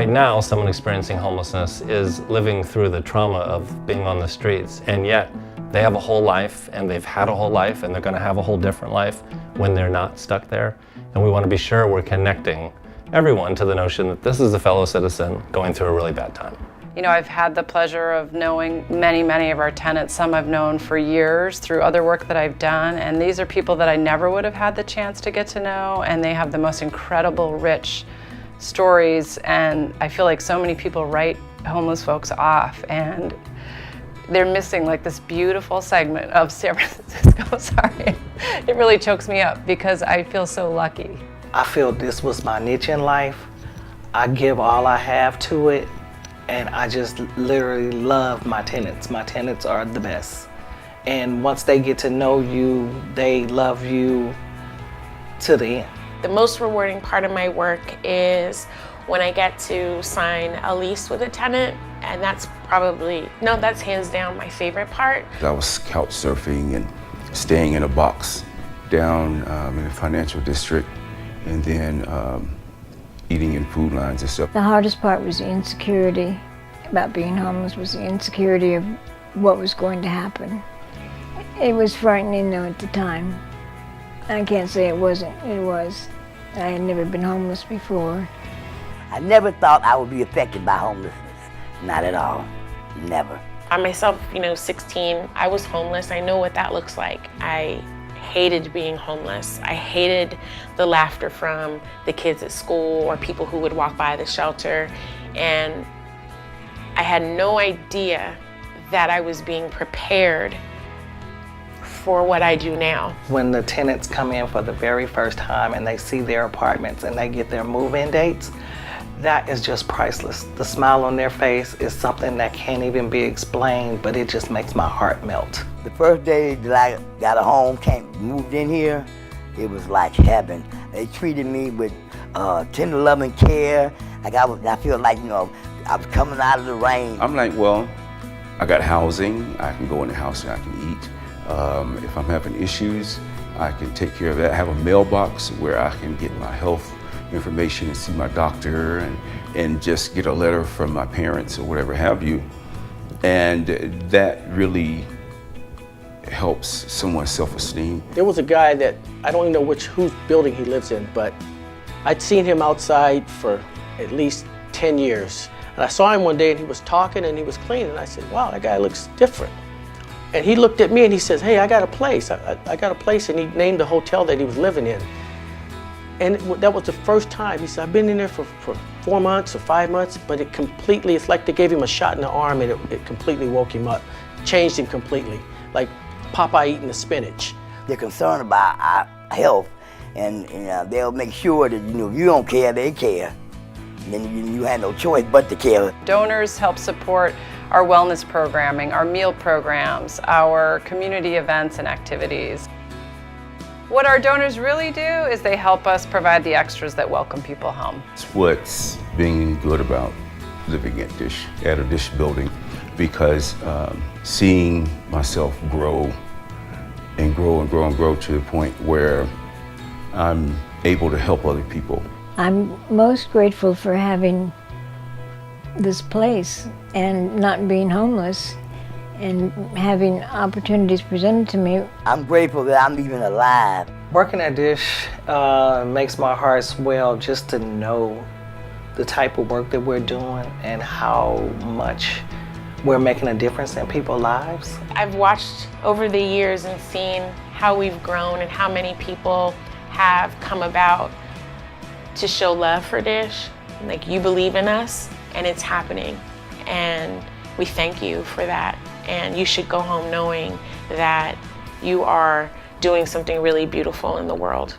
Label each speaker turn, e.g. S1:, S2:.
S1: Right now, someone experiencing homelessness is living through the trauma of being on the streets, and yet they have a whole life, and they've had a whole life, and they're going to have a whole different life when they're not stuck there. And we want to be sure we're connecting everyone to the notion that this is a fellow citizen going through a really bad time.
S2: You know, I've had the pleasure of knowing many of our tenants. Some I've known for years through other work that I've done, and these are people that I never would have had the chance to get to know, and they have the most incredible, rich stories, and I feel like so many people write homeless folks off, and they're missing like this beautiful segment of San Francisco. Sorry, it really chokes me up because I feel so lucky.
S3: I feel this was my niche in life. I give all I have to it, and I just literally love my tenants. My tenants are the best. And once they get to know you, they love you to the end.
S4: The most rewarding part of my work is when I get to sign a lease with a tenant, and that's hands down my favorite part.
S5: I was couch surfing and staying in a box down in the financial district, and then eating in food lines and stuff.
S6: The hardest part was the insecurity about being homeless, was the insecurity of what was going to happen. It was frightening though at the time. I can't say it wasn't, it was. I had never been homeless before.
S7: I never thought I would be affected by homelessness. Not at all, never.
S4: I myself, 16, I was homeless. I know what that looks like. I hated being homeless. I hated the laughter from the kids at school or people who would walk by the shelter. And I had no idea that I was being prepared for what I do now.
S3: When the tenants come in for the very first time and they see their apartments and they get their move-in dates, that is just priceless. The smile on their face is something that can't even be explained, but it just makes my heart melt.
S7: The first day that I got a home, moved in here, it was like heaven. They treated me with tender loving care. I feel like, I was coming out of the rain.
S5: I'm like, well, I got housing. I can go in the house and I can eat. If I'm having issues, I can take care of that. I have a mailbox where I can get my health information and see my doctor and just get a letter from my parents or whatever have you. And that really helps someone's self-esteem.
S8: There was a guy that, I don't even know whose building he lives in, but I'd seen him outside for at least 10 years. And I saw him one day and he was talking and he was cleaning. And I said, wow, that guy looks different. And he looked at me and he says, hey, I got a place. I got a place, and he named the hotel that he was living in. And that was the first time. He said, I've been in there for 4 months or 5 months, but it's like they gave him a shot in the arm and it completely woke him up, changed him completely, like Popeye eating the spinach.
S7: They're concerned about our health, and they'll make sure that, if you don't care, they care. And then you have no choice but to care.
S2: Donors help support our wellness programming, our meal programs, our community events and activities. What our donors really do is they help us provide the extras that welcome people home.
S5: It's what's being good about living at a Dish building, because seeing myself grow and grow and grow and grow to the point where I'm able to help other people.
S6: I'm most grateful for having this place and not being homeless and having opportunities presented to me.
S7: I'm grateful that I'm even alive.
S3: Working at Dish makes my heart swell just to know the type of work that we're doing and how much we're making a difference in people's lives.
S4: I've watched over the years and seen how we've grown and how many people have come about to show love for Dish. Like, you believe in us and it's happening. And we thank you for that. And you should go home knowing that you are doing something really beautiful in the world.